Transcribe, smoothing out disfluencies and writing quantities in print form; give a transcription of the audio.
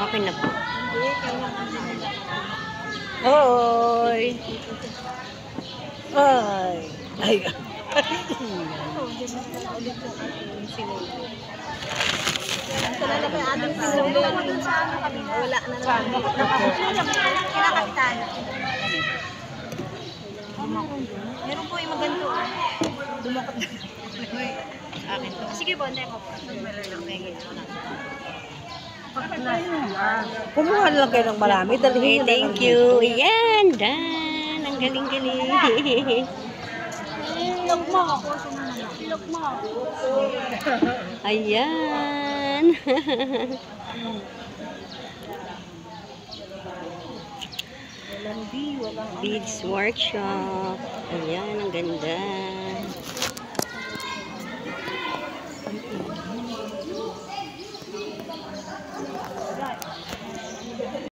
Okay na po. Hoy! Ay! Ay! Wala na naman. Kinakapitan. Meron po yung maganto. Dumakot na. Sa akin to. Sige po, hindi ko po. Kumuha na lang kayo ng marami. Okay, thank you. Ayan, Dan. Ang galing-galing. Ilog mo. Ilog mo. Ayan. Beads workshop. Ayan, ang ganda.